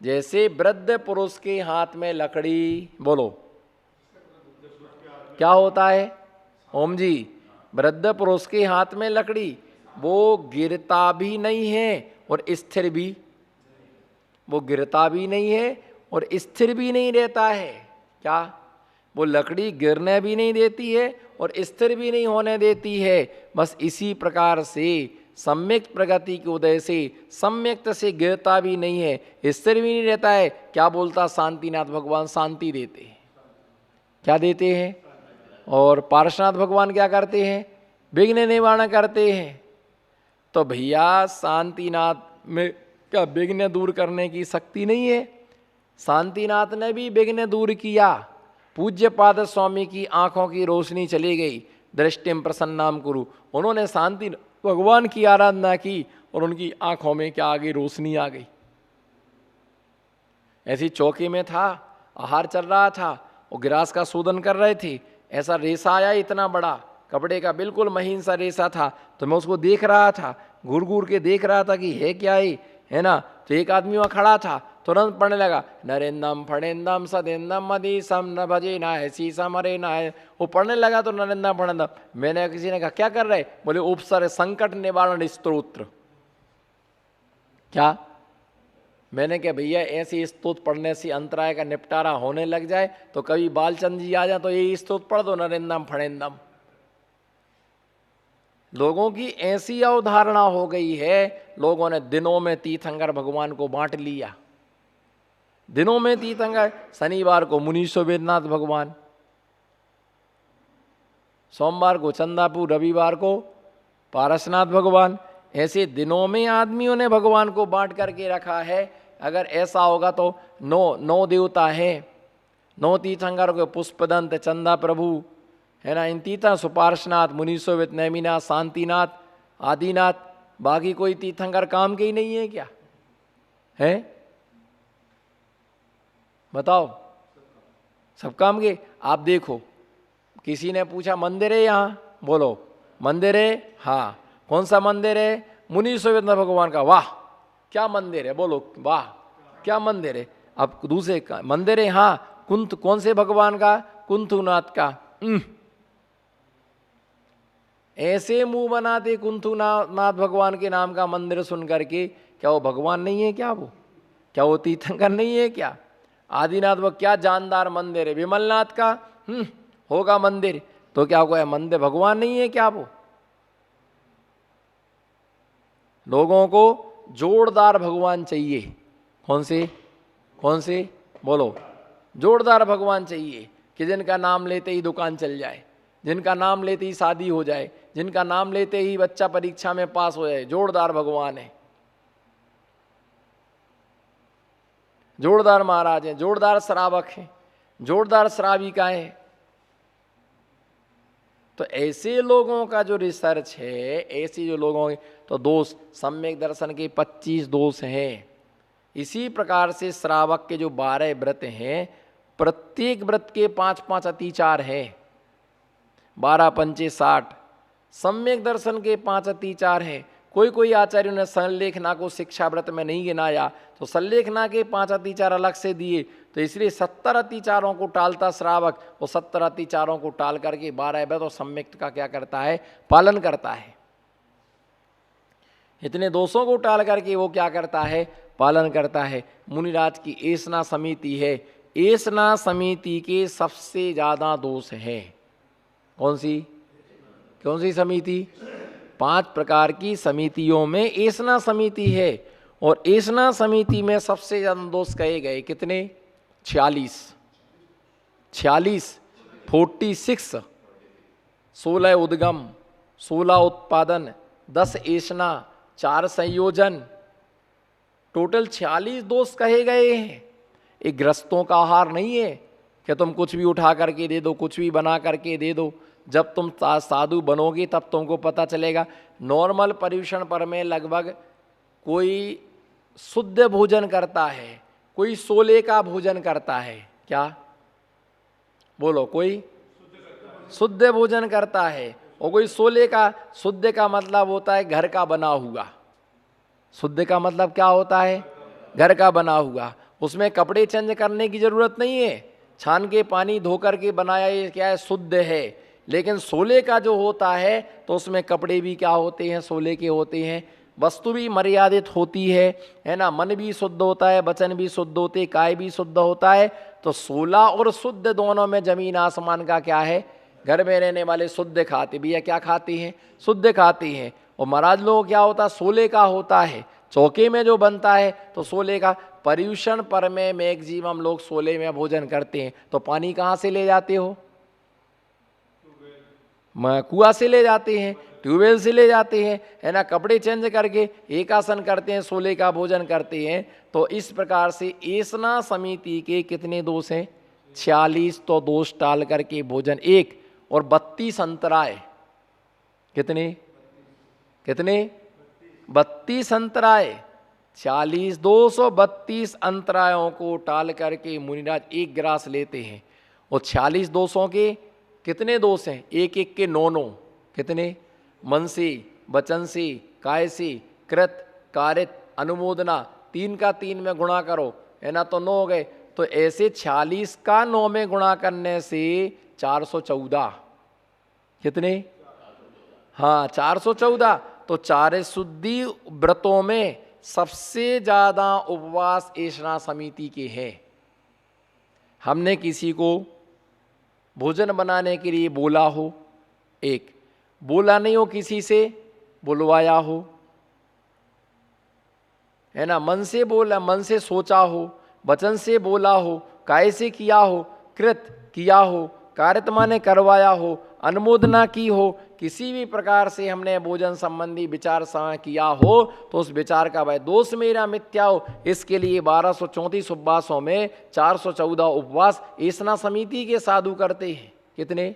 जैसे वृद्ध पुरुष के हाथ में लकड़ी, बोलो क्या होता है ओम जी, वृद्ध पुरुष के हाथ में लकड़ी, वो गिरता भी नहीं है और स्थिर भी, वो गिरता भी नहीं है और स्थिर भी नहीं रहता है। क्या? वो लकड़ी गिरने भी नहीं देती है और स्थिर भी नहीं होने देती है। बस इसी प्रकार से सम्यक प्रगति के उदय से सम्यक्त से गिरता भी नहीं है, स्थिर भी नहीं रहता है। क्या बोलता शांतिनाथ भगवान? शांति देते हैं। क्या देते हैं? और पार्श्वनाथ भगवान क्या करते हैं? विघ्न निवारण करते हैं। तो भैया शांतिनाथ में क्या विघ्न दूर करने की शक्ति नहीं है? शांतिनाथ ने भी विघ्न दूर किया। पूज्य पाद स्वामी की आंखों की रोशनी चली गई, दृष्टिम प्रसन्नाम कुरु। उन्होंने शांति भगवान की आराधना की और उनकी आंखों में क्या आ गई? रोशनी आ गई। ऐसी चौकी में था, आहार चल रहा था, वो गिरास का शोधन कर रहे थे, ऐसा रेसा आया इतना बड़ा, कपड़े का बिल्कुल महीन सा रेसा था। तो मैं उसको देख रहा था, घूर घूर के देख रहा था कि है क्या है ना। तो एक आदमी वहाँ खड़ा था, तुरंत पढ़ने लगा, नरेंदम फणेंदम सदेंदम मदीसम न भजे ना है सीसा मरे ना है। वो पढ़ने लगा तो नरेंदम फणेंदम। मैंने, किसी ने कहा क्या कर रहे? बोले उपसर संकट निवारण स्तोत्र। क्या? मैंने कहा भैया ऐसे स्तोत्र पढ़ने से अंतराय का निपटारा होने लग जाए तो कभी बालचंद जी आ जाए तो ये स्तोत्र पढ़ दो, नरेंदम फणेंदम। लोगों की ऐसी अवधारणा हो गई है, लोगों ने दिनों में तीर्थंकर भगवान को बांट लिया। दिनों में तीर्थंकर, शनिवार को मुनीश्वर वेदनाथ भगवान, सोमवार को चंदापुर, रविवार को पारसनाथ भगवान। ऐसे दिनों में आदमियों ने भगवान को बांट करके रखा है। अगर ऐसा होगा तो नौ देवता है, 9 तीर्थंकर के पुष्पदंत, चंदा प्रभु है ना, इन तीर्थ सुपार्शनाथ, मुनीश्वर नैमिनाथ, शांतिनाथ, आदिनाथ, बाकी कोई तीर्थंकर काम के ही नहीं है क्या? है? बताओ, सब काम के। आप देखो, किसी ने पूछा मंदिर है यहाँ? बोलो मंदिर है। हाँ, कौन सा मंदिर है? मुनीश्वर भगवान का। वाह, क्या मंदिर है? बोलो वाह, क्या मंदिर है? अब दूसरे का मंदिर है। हाँ, कुंथ, कौन से भगवान का? कुंथुनाथ का। ऐसे मुंह बनाते कुंथुनाथ भगवान के नाम का मंदिर सुन करके। क्या वो भगवान नहीं है क्या? वो क्या वो तीर्थंकर नहीं है क्या? आदिनाथ, वो क्या जानदार मंदिर है। विमलनाथ का होगा मंदिर, तो क्या कोई मंदिर भगवान नहीं है क्या? वो लोगों को जोरदार भगवान चाहिए। कौन से? कौन से? बोलो। जोरदार भगवान चाहिए कि जिनका नाम लेते ही दुकान चल जाए, जिनका नाम लेते ही शादी हो जाए, जिनका नाम लेते ही बच्चा परीक्षा में पास हो जाए। जोरदार भगवान है, जोरदार महाराज हैं, जोरदार श्रावक हैं, जोरदार श्राविकाएं हैं। तो ऐसे लोगों का जो रिसर्च है, ऐसे जो लोगों के तो दोष, सम्यक दर्शन के 25 दोष हैं। इसी प्रकार से श्रावक के जो 12 व्रत हैं, प्रत्येक व्रत के 5-5 अतिचार हैं। 12 पंचे 60। सम्यक दर्शन के 5 अतिचार हैं। कोई आचार्यों ने संलेखना को शिक्षा व्रत में नहीं गिनाया, तो संलेखना के 5 अतिचार अलग से दिए। तो इसलिए 70 अतिचारों को टालता श्रावक, वो 70 अतिचारों को टाल करके 12 व्रत और सम्यक का क्या करता है? पालन करता है। इतने दोषों को टाल करके वो क्या करता है? पालन करता है। मुनिराज की ऐसना समिति है, ऐसना समिति के सबसे ज्यादा दोष है। कौन सी? कौन सी समिति? 5 प्रकार की समितियों में ऐसना समिति है, और ऐसना समिति में सबसे ज्यादा दोष कहे गए कितने? 46। 46 16 उद्गम, 16 उत्पादन, 10 ऐसना, 4 संयोजन, टोटल 46 दोष कहे गए हैं। एक ग्रस्तों का आहार नहीं है कि तुम कुछ भी उठा करके दे दो, कुछ भी बना करके दे दो। जब तुम साधु बनोगे तब तुमको पता चलेगा। नॉर्मल पर्यूषण पर में लगभग कोई शुद्ध भोजन करता है, कोई सोले का भोजन करता है। क्या? बोलो। कोई शुद्ध भोजन करता है और कोई सोले का। शुद्ध का मतलब होता है घर का बना हुआ। शुद्ध का मतलब क्या होता है? घर का बना हुआ। उसमें कपड़े चेंज करने की जरूरत नहीं है, छान के पानी धो करके बनाया, ये क्या है, शुद्ध है। लेकिन सोले का जो होता है तो उसमें कपड़े भी क्या होते हैं, सोले के होते हैं, वस्तु भी मर्यादित होती है ना, मन भी शुद्ध होता है, वचन भी शुद्ध होते, काय भी शुद्ध होता है। तो सोला और शुद्ध दोनों में जमीन आसमान का क्या है। घर में रहने वाले शुद्ध खाते, भैया क्या खाते हैं, शुद्ध खाते हैं। और महाराज लोग क्या होता, सोले का होता है, चौके में जो बनता है तो सोले का। पर्यूषण पर में मैक्सिमम लोग सोले में भोजन करते हैं, तो पानी कहाँ से ले जाते हो, कुआं से ले जाते हैं, ट्यूबवेल से ले जाते हैं, है ना। कपड़े चेंज करके एक आसन करते हैं, सोले का भोजन करते हैं। तो इस प्रकार से एसना समिति के कितने दोष हैं, 46। तो दोष टाल करके भोजन एक, और 32 अंतराय, कितने कितने 32 अंतराय, 40 232 अंतरायों को टाल करके मुनिराज एक ग्रास लेते हैं। और 46 दोषों के कितने दोष हैं, एक एक के 9 कितने, मन से, वचन से, काय से, कृत, कारित, अनुमोदना, 3 का 3 में गुणा करो, है ना, तो 9 हो गए। तो ऐसे 46 का 9 में गुणा करने से 414, कितने, हाँ 414। तो 4 शुद्धि व्रतों में सबसे ज्यादा उपवास एषणा समिति के हैं। हमने किसी को भोजन बनाने के लिए बोला हो, एक बोला नहीं हो, किसी से बुलवाया हो, है ना, मन से बोला, मन से सोचा हो, वचन से बोला हो, काय से किया हो, कृत किया हो, कारित माने करवाया हो, अनुमोदना की हो, किसी भी प्रकार से हमने भोजन संबंधी विचार किया हो, तो उस विचार का वह दोष मेरा मिथ्या हो। इसके लिए 1234 उपवासों में 414 उपवास एषणा समिति के साधु करते हैं। कितने,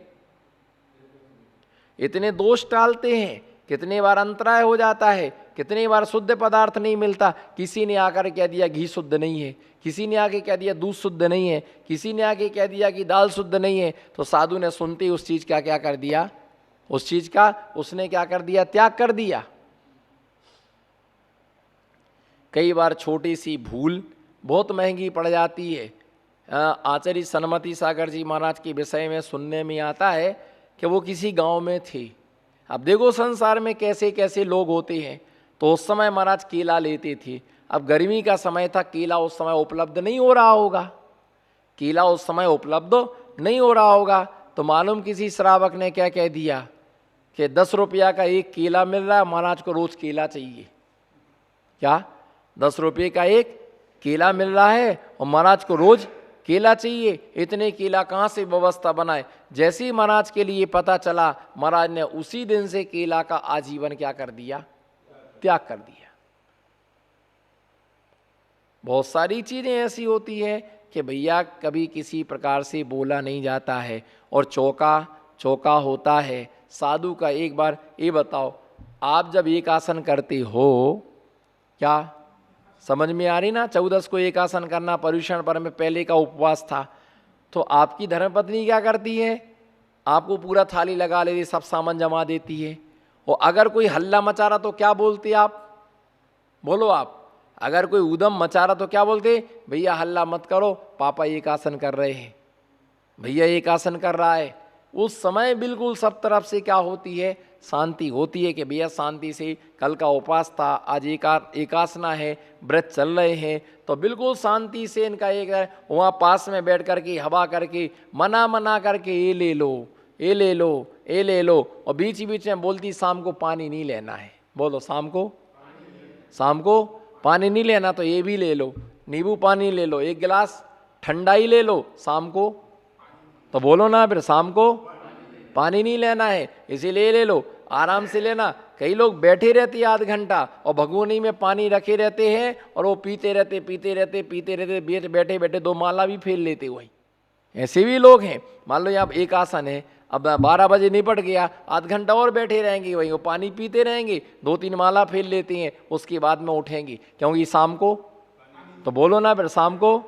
इतने दोष टालते हैं। कितने बार अंतराय हो जाता है, कितनी बार शुद्ध पदार्थ नहीं मिलता। किसी ने आकर कह दिया घी शुद्ध नहीं है, किसी ने आके कह दिया दूध शुद्ध नहीं है, किसी ने आके कह दिया कि दाल शुद्ध नहीं है। तो साधु ने सुनते ही उस चीज का क्या कर दिया, उस चीज का उसने क्या कर दिया, त्याग कर दिया। कई बार छोटी सी भूल बहुत महंगी पड़ जाती है। आचार्य सन्मति सागर जी महाराज के विषय में सुनने में आता है कि वो किसी गांव में थे। अब देखो संसार में कैसे कैसे लोग होते हैं। तो उस समय महाराज केला लेते थे। अब गर्मी का समय था, केला उस समय उपलब्ध नहीं हो रहा होगा, केला उस समय उपलब्ध नहीं हो रहा होगा। तो मालूम किसी श्रावक ने क्या कह दिया कि 10 रुपया का एक केला मिल रहा है, महाराज को रोज केला चाहिए। क्या 10 रुपये का एक केला मिल रहा है और महाराज को रोज केला चाहिए। इतने केला कहाँ से व्यवस्था बनाए। जैसे ही महाराज के लिए पता चला, महाराज ने उसी दिन से केला का आजीवन क्या कर दिया, त्याग कर दिया। बहुत सारी चीजें ऐसी होती है कि भैया कभी किसी प्रकार से बोला नहीं जाता है और चौका होता है। साधु का एक बार ये बताओ, आप जब एक आसन करते हो, क्या समझ में आ रही ना, 14 को एक आसन करना पर्यूषण पर में पहले का उपवास था। तो आपकी धर्मपत्नी क्या करती है, आपको पूरा थाली लगा लेती, सब सामान जमा देती है। और अगर कोई हल्ला मचा रहा तो क्या बोलते आप, बोलो आप, अगर कोई उदम मचा रहा तो क्या बोलते, भैया हल्ला मत करो, पापा एक आसन कर रहे हैं, भैया एक आसन कर रहा है। उस समय बिल्कुल सब तरफ से क्या होती है, शांति होती है कि भैया शांति से, कल का उपवास था, आज एकासना है, व्रत चल रहे हैं, तो बिल्कुल शांति से इनका एक वहाँ पास में बैठ करके हवा करके मना करके ये ले लो, ये ले लो, ये ले लो। और बीच बीच में बोलती शाम को पानी नहीं लेना है, बोलो शाम को पानी नहीं लेना, तो ये भी ले लो, नींबू पानी ले लो, एक गिलास ठंडा ही ले लो शाम को, तो बोलो ना फिर शाम को पानी नहीं लेना है, इसीलिए ले लो, आराम से लेना। कई लोग बैठे रहते हैं 1/2 घंटा और भगोनी में पानी रखे रहते हैं और वो पीते रहते बीच बैठे 2 माला भी फेल लेते। वही ऐसे भी लोग हैं। मान लो यहाँ एक आसन है, अब 12 बजे निपट गया, 1/2 घंटा और बैठे रहेंगे वहीं, वो पानी पीते रहेंगे, 2-3 माला फेल लेते हैं, उसके बाद में उठेंगे, क्योंकि शाम को, तो बोलो ना फिर शाम को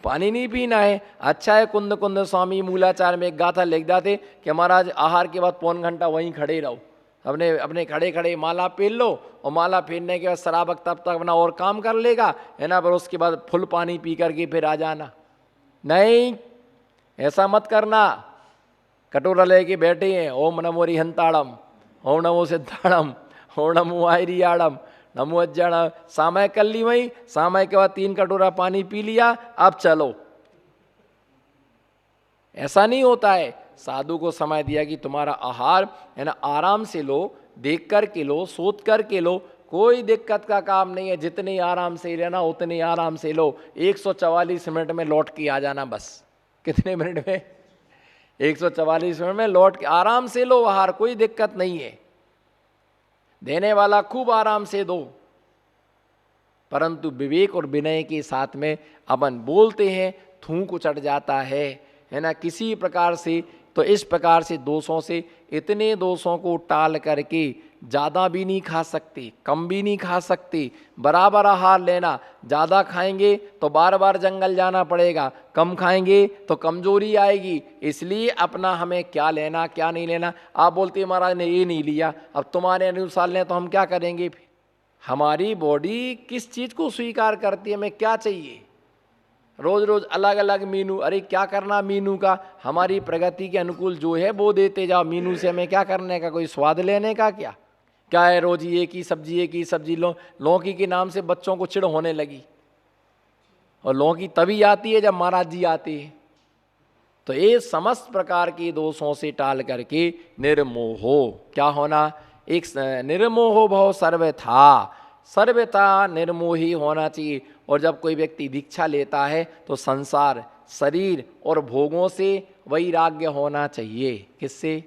पानी नहीं पीना है। अच्छा है कुंद स्वामी मूलाचार में एक गाथा लिख जाते कि महाराज आहार के बाद 1.25 घंटा वहीं खड़े रहो, अपने अपने खड़े खड़े माला पहन लो और माला पहनने के बाद शराबक तब तक अपना और काम कर लेगा, है ना, पर उसके बाद फुल पानी पी करके फिर आ जाना। नहीं, ऐसा मत करना। कटोरा लेके बैठे हैं, ओम नमो रिहंताड़म, ओम नमो सिद्धाड़म, ओम नमो आयरियाड़म, नमो अज्जाड़ा, सामय कर ली वही, सामय के बाद 3 कटोरा पानी पी लिया, अब चलो। ऐसा नहीं होता है। साधु को समय दिया कि तुम्हारा आहार, है ना, आराम से लो, देख कर के लो, सोच कर के लो, कोई दिक्कत का काम नहीं है। जितनी आराम से लेना उतनी आराम से लो। 144 मिनट में लौट के आ जाना बस। कितने मिनट में? 144 मिनट में लौट के आराम से लो आहार, कोई दिक्कत नहीं है। देने वाला खूब आराम से दो, परंतु विवेक और विनय के साथ में अपन बोलते हैं, थूक चढ़ जाता है ना, किसी प्रकार से। तो इस प्रकार से दोषों से, इतने दोषों को टाल करके ज़्यादा भी नहीं खा सकते, कम भी नहीं खा सकते, बराबर आहार लेना। ज़्यादा खाएंगे तो बार बार जंगल जाना पड़ेगा, कम खाएंगे तो कमजोरी आएगी। इसलिए अपना हमें क्या लेना क्या नहीं लेना। आप बोलते महाराज ने ये नहीं लिया, अब तुम्हारे अनुसार लें तो हम क्या करेंगे फिर? हमारी बॉडी किस चीज़ को स्वीकार करती है, हमें क्या चाहिए? रोज रोज अलग अलग मीनू, अरे क्या करना मीनू का? हमारी प्रगति के अनुकूल जो है वो देते जाओ। मीनू से हमें क्या करने का? कोई स्वाद लेने का क्या? क्या है रोज ये की सब्जी लौकी के नाम से बच्चों को चिढ़ होने लगी। और लौकी तभी आती है जब महाराज जी आते हैं। तो ये समस्त प्रकार के दोषों से टाल करके निर्मोहो क्या होना? एक निर्मोहो भव सर्वथा निर्मोही होना चाहिए। और जब कोई व्यक्ति दीक्षा लेता है तो संसार, शरीर और भोगों से वैराग्य होना चाहिए। किससे?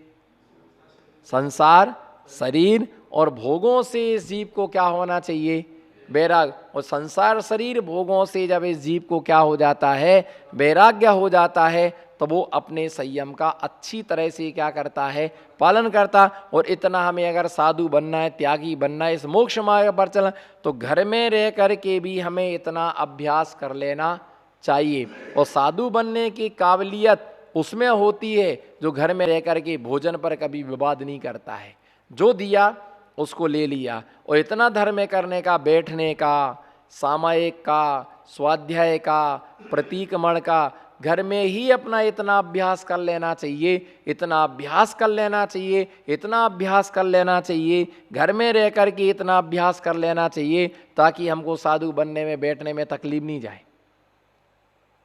संसार, शरीर और भोगों से इस जीव को क्या होना चाहिए? वैराग्य। और संसार, शरीर, भोगों से जब इस जीव को क्या हो जाता है? वैराग्य हो जाता है, तो वो अपने संयम का अच्छी तरह से क्या करता है? पालन करता। और इतना हमें अगर साधु बनना है, त्यागी बनना है, इस मोक्ष मार्ग पर चलना, तो घर में रह कर के भी हमें इतना अभ्यास कर लेना चाहिए। और साधु बनने की काबिलियत उसमें होती है जो घर में रह कर के भोजन पर कभी विवाद नहीं करता है। जो दिया उसको ले लिया। और इतना धर्म करने का, बैठने का, सामायिक का, स्वाध्याय का, प्रतीकमण का, घर में ही अपना इतना अभ्यास कर लेना चाहिए, इतना अभ्यास कर लेना चाहिए, इतना अभ्यास कर लेना चाहिए, घर में रह कर के इतना अभ्यास कर लेना चाहिए, ताकि हमको साधु बनने में, बैठने में तकलीफ नहीं जाए।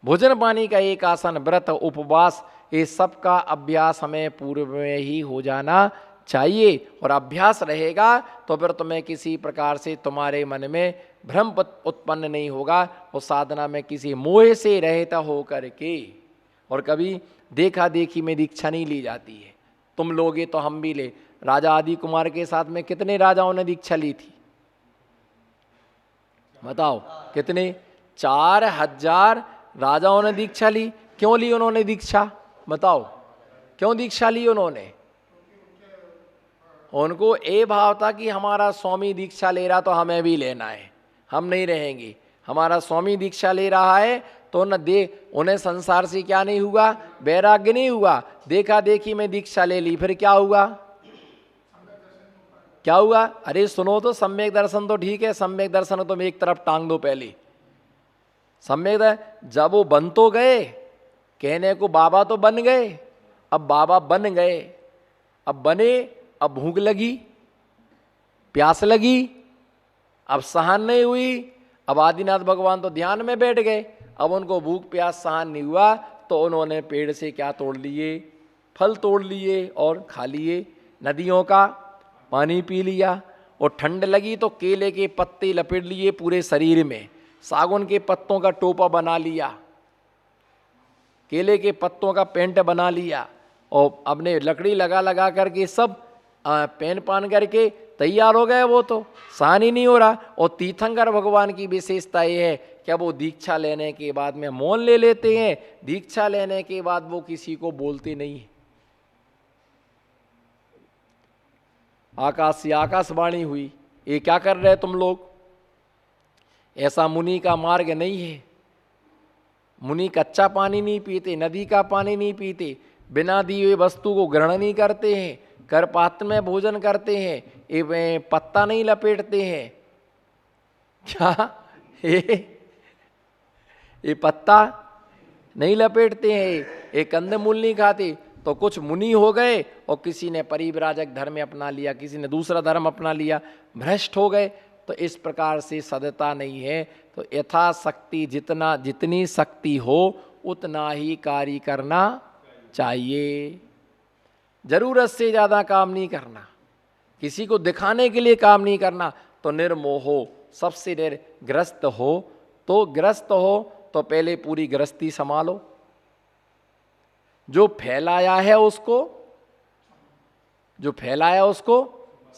भोजन पानी का एक आसन, व्रत, उपवास, ये सब का अभ्यास हमें पूर्व में ही हो जाना चाहिए। और अभ्यास रहेगा तो फिर तुम्हें किसी प्रकार से तुम्हारे मन में भ्रम उत्पन्न नहीं होगा। और साधना में किसी मोह से रहता हो करके, और कभी देखा देखी में दीक्षा नहीं ली जाती है। तुम लोगे तो हम भी ले। राजा आदि कुमार के साथ में कितने राजाओं ने दीक्षा ली थी? बताओ कितने? 4000 राजाओं ने दीक्षा ली। क्यों ली उन्होंने दीक्षा? बताओ क्यों दीक्षा ली उन्होंने? उनको ये भाव था कि हमारा स्वामी दीक्षा ले रहा तो हमें भी लेना है, हम नहीं रहेंगे। हमारा स्वामी दीक्षा ले रहा है तो न दे, उन्हें संसार से क्या नहीं हुआ? वैराग्य नहीं हुआ। देखा देखी में दीक्षा ले ली, फिर क्या हुआ? क्या हुआ? अरे सुनो तो, सम्यक दर्शन तो ठीक है, सम्यक दर्शन तुम एक तरफ टांग दो पहले। सम्यक जब वो बन तो गए, कहने को बाबा तो बन गए। अब बाबा बन गए, अब बने, अब भूख लगी, प्यास लगी, अब सहन नहीं हुई। अब आदिनाथ भगवान तो ध्यान में बैठ गए, अब उनको भूख प्यास सहन नहीं हुआ, तो उन्होंने पेड़ से क्या तोड़ लिए? फल तोड़ लिए और खा लिए, नदियों का पानी पी लिया। और ठंड लगी तो केले के पत्ते लपेट लिए पूरे शरीर में, सागौन के पत्तों का टोपा बना लिया, केले के पत्तों का पेंट बना लिया, और अपने लकड़ी लगा लगा करके सब पेन पान करके तैयार हो गए। वो तो सहन ही नहीं हो रहा। और तीर्थंकर भगवान की विशेषता ये है कि वो दीक्षा लेने के बाद में मौन ले लेते हैं। दीक्षा लेने के बाद वो किसी को बोलते नहीं है। आकाश से आकाशवाणी हुई, ये क्या कर रहे तुम लोग? ऐसा मुनि का मार्ग नहीं है। मुनि कच्चा पानी नहीं पीते, नदी का पानी नहीं पीते, बिना दिए हुए वस्तु को ग्रहण नहीं करते हैं, कर पात्र में भोजन करते हैं, ये पत्ता नहीं लपेटते हैं क्या? ये पत्ता नहीं लपेटते हैं, ये कंदमूल नहीं खाते। तो कुछ मुनि हो गए और किसी ने परिव्राजक धर्म अपना लिया, किसी ने दूसरा धर्म अपना लिया, भ्रष्ट हो गए। तो इस प्रकार से सदता नहीं है। तो यथाशक्ति जितनी शक्ति हो उतना ही कार्य करना चाहिए। जरूरत से ज़्यादा काम नहीं करना, किसी को दिखाने के लिए काम नहीं करना। तो निर्मोहो, सबसे ग्रस्त हो तो पहले पूरी गृहस्थी संभालो, जो फैलाया है उसको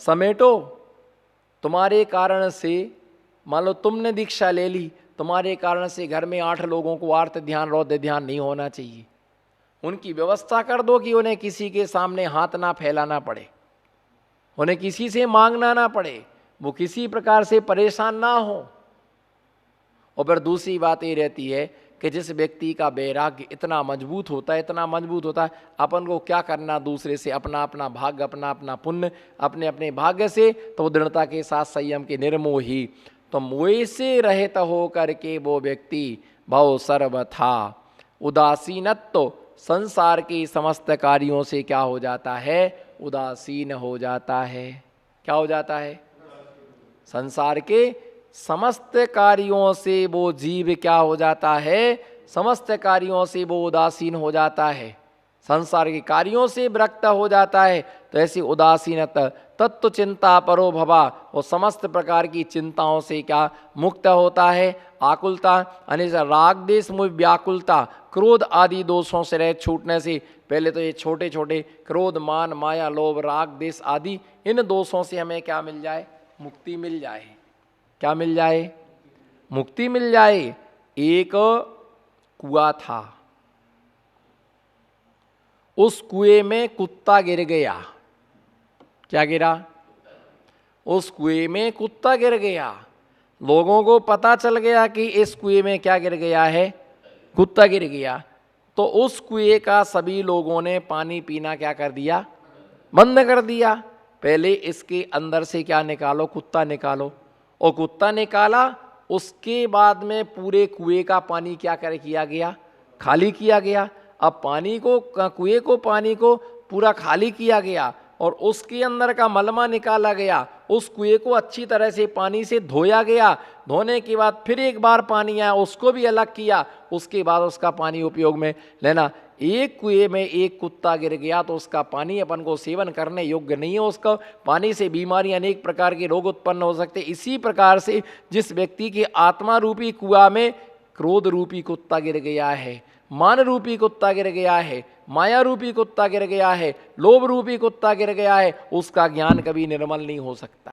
समेटो। तुम्हारे कारण से, मान लो तुमने दीक्षा ले ली, तुम्हारे कारण से घर में 8 लोगों को आर्त ध्यान रौद्र ध्यान नहीं होना चाहिए। उनकी व्यवस्था कर दो कि उन्हें किसी के सामने हाथ ना फैलाना पड़े, उन्हें किसी से मांगना ना पड़े, वो किसी प्रकार से परेशान ना हो। और फिर दूसरी बात ये रहती है कि जिस व्यक्ति का वैराग्य इतना मजबूत होता है, अपन को क्या करना दूसरे से, अपना अपना भाग्य, अपना अपना पुण्य, अपने अपने भाग्य से, तो दृढ़ता के साथ संयम के निर्मोही। तो मोह से रहित हो करके वो व्यक्ति भव सर्वथा उदासीनत्व, संसार के समस्त कार्यों से क्या हो जाता है? उदासीन हो जाता है। क्या हो जाता है? संसार के समस्त कार्यों से वो जीव क्या हो जाता है? समस्त कार्यों से वो उदासीन हो जाता है, संसार के कार्यों से विरक्त हो जाता है। तो ऐसी उदासीनता तत्व चिंता परो भवा, वो समस्त प्रकार की चिंताओं से क्या मुक्त होता है? आकुलता अनिसा राग देश मुझ व्याकुलता, क्रोध आदि दोषों से रह छूटने से। पहले तो ये छोटे छोटे क्रोध, मान, माया, लोभ, राग देश आदि, इन दोषों से हमें क्या मिल जाए? मुक्ति मिल जाए। क्या मिल जाए? मुक्ति मिल जाए। एक कुआं था, उस कुएं में कुत्ता गिर गया। क्या गिरा? उस कुएं में कुत्ता गिर गया। लोगों को पता चल गया कि इस कुएं में क्या गिर गया है? कुत्ता गिर गया। तो उस कुएं का सभी लोगों ने पानी पीना क्या कर दिया? बंद कर दिया। पहले इसके अंदर से क्या निकालो? कुत्ता निकालो। और कुत्ता निकाला, उसके बाद में पूरे कुएं का पानी क्या किया गया? खाली किया गया। अब पानी को पूरा खाली किया गया और उसके अंदर का मलमा निकाला गया। उस कुएं को अच्छी तरह से पानी से धोया गया। धोने के बाद फिर एक बार पानी आया, उसको भी अलग किया, उसके बाद उसका पानी उपयोग में लेना। एक कुएं में एक कुत्ता गिर गया तो उसका पानी अपन को सेवन करने योग्य नहीं है। उसका पानी से बीमारी, अनेक प्रकार के रोग उत्पन्न हो सकते। इसी प्रकार से जिस व्यक्ति के आत्मा रूपी कुआं में क्रोध रूपी कुत्ता गिर गया है, मान रूपी कुत्ता गिर गया है, माया रूपी कुत्ता गिर गया है, लोभ रूपी कुत्ता गिर गया है, उसका ज्ञान कभी निर्मल नहीं हो सकता।